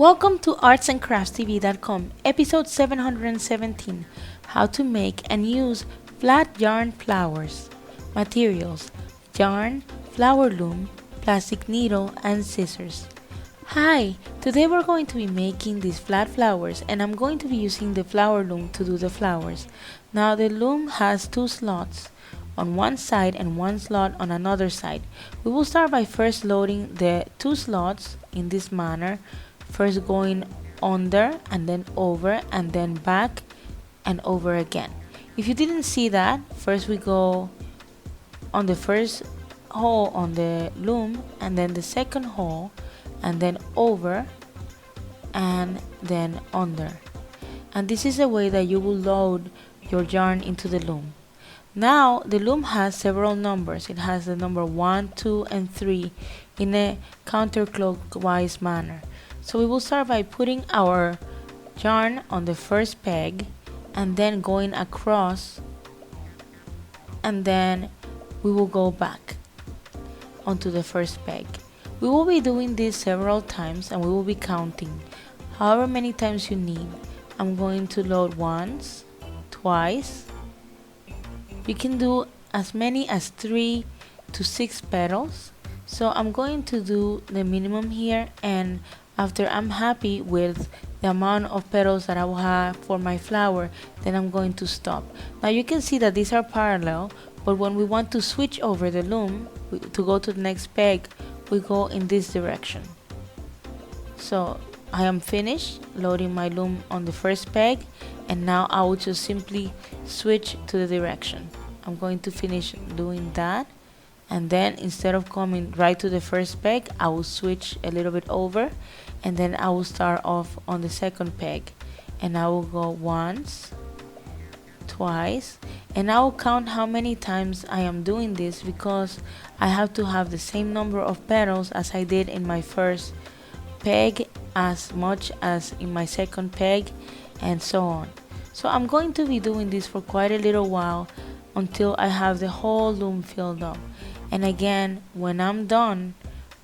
Welcome to artsandcraftstv.com, episode 717, how to make and use flat yarn flowers. Materials: yarn, flower loom, plastic needle, and scissors. Hi, today we're going to be making these flat flowers and I'm going to be using the flower loom to do the flowers. Now the loom has two slots on one side and one slot on another side. We will start by first loading the two slots in this manner, first going under and then over and then back and over again. If you didn't see that, first we go on the first hole on the loom and then the second hole and then over and then under. And this is the way that you will load your yarn into the loom. Now the loom has several numbers. It has the number 1, 2, and 3 in a counterclockwise manner. So we will start by putting our yarn on the first peg and then going across, and then we will go back onto the first peg. We will be doing this several times and we will be counting however many times you need. I'm going to load once, twice. You can do as many as 3 to 6 petals. So I'm going to do the minimum here, and after I'm happy with the amount of petals that I will have for my flower, then I'm going to stop. Now you can see that these are parallel, but when we want to switch over the loom to go to the next peg, we go in this direction. So I am finished loading my loom on the first peg, and now I will just simply switch to the direction. I'm going to finish doing that, and then instead of coming right to the first peg, I will switch a little bit over, and then I will start off on the second peg, and I will go once, twice, and I will count how many times I am doing this, because I have to have the same number of petals as I did in my first peg, as much as in my second peg, and so on. So I'm going to be doing this for quite a little while until I have the whole loom filled up. And again, when I'm done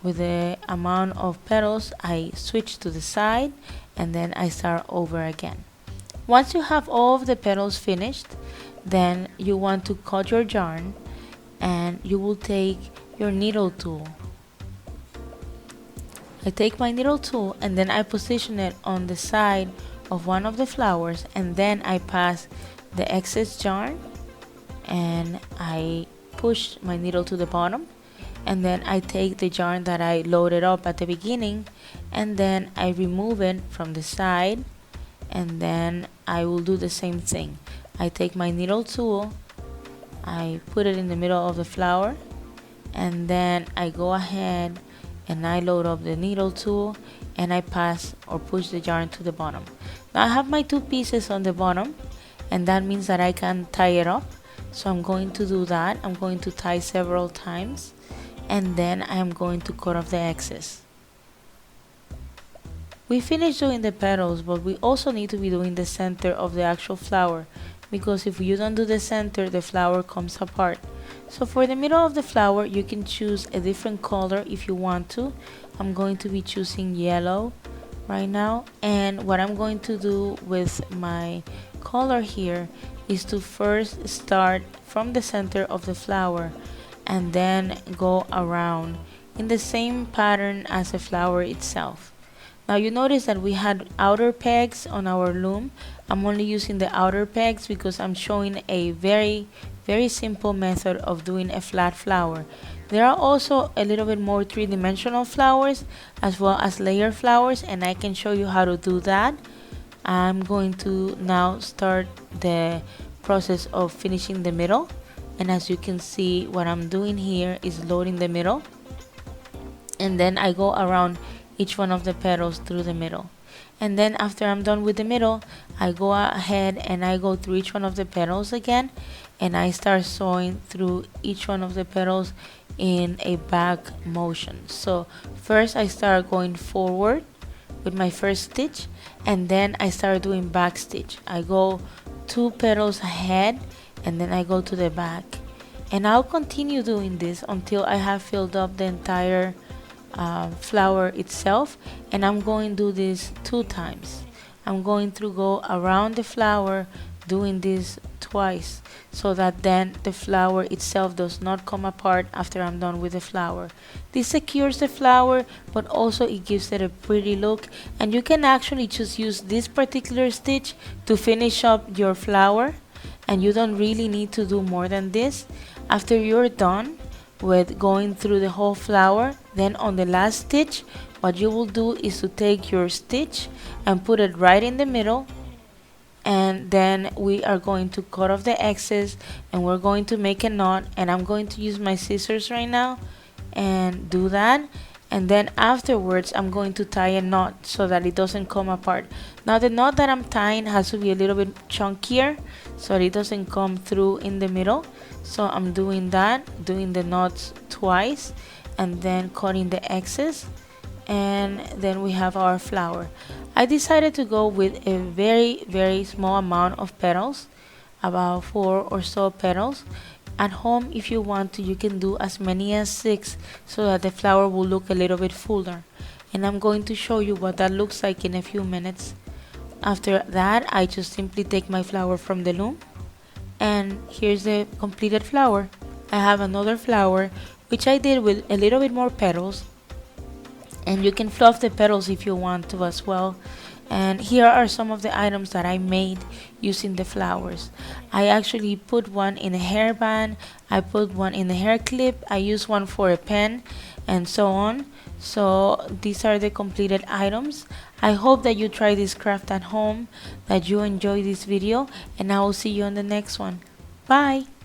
with the amount of petals, I switch to the side and then I start over again. Once you have all of the petals finished, then you want to cut your yarn, and you will take your needle tool. I take my needle tool and then I position it on the side of one of the flowers, and then I pass the excess yarn and I push my needle to the bottom, and then I take the yarn that I loaded up at the beginning and then I remove it from the side, and then I will do the same thing. I take my needle tool, I put it in the middle of the flower, and then I go ahead and I load up the needle tool and I pass or push the yarn to the bottom. Now I have my two pieces on the bottom, and that means that I can tie it up. So I'm going to do that. I'm going to tie several times, and then I am going to cut off the excess. We finished doing the petals, but we also need to be doing the center of the actual flower, because if you don't do the center, the flower comes apart. So for the middle of the flower, you can choose a different color if you want to. I'm going to be choosing yellow right now, and what I'm going to do with my color here is to first start from the center of the flower and then go around in the same pattern as the flower itself. Now you notice that we had outer pegs on our loom. I'm only using the outer pegs because I'm showing a very simple method of doing a flat flower. There are also a little bit more three-dimensional flowers as well as layer flowers, and I can show you how to do that. I'm going to now start the process of finishing the middle, and as you can see, what I'm doing here is loading the middle, and then I go around each one of the petals through the middle. And then after I'm done with the middle, I go ahead and I go through each one of the petals again, and I start sewing through each one of the petals in a back motion. So first I start going forward with my first stitch, and then I start doing back stitch. I go 2 petals ahead and then I go to the back, and I'll continue doing this until I have filled up the entire flower itself, and I'm going to do this 2 times. I'm going to go around the flower doing this twice, so that then the flower itself does not come apart after I'm done with the flower. This secures the flower, but also it gives it a pretty look, and you can actually just use this particular stitch to finish up your flower, and you don't really need to do more than this. After you're done with going through the whole flower, then on the last stitch, what you will do is to take your stitch and put it right in the middle, and then we are going to cut off the excess, and we're going to make a knot, and I'm going to use my scissors right now and do that. And then afterwards I'm going to tie a knot so that it doesn't come apart. Now the knot that I'm tying has to be a little bit chunkier so it doesn't come through in the middle. So I'm doing that, doing the knots twice and then cutting the excess, and then we have our flower. I decided to go with a very small amount of petals, about 4 or so petals. At home, if you want to, you can do as many as 6 so that the flower will look a little bit fuller. And I'm going to show you what that looks like in a few minutes. After that, I just simply take my flower from the loom, and here's the completed flower. I have another flower which I did with a little bit more petals, and you can fluff the petals if you want to as well. And here are some of the items that I made using the flowers. I actually put one in a hairband, I put one in a hair clip, I used one for a pen, and so on. So these are the completed items. I hope that you try this craft at home, that you enjoy this video, and I will see you on the next one. Bye!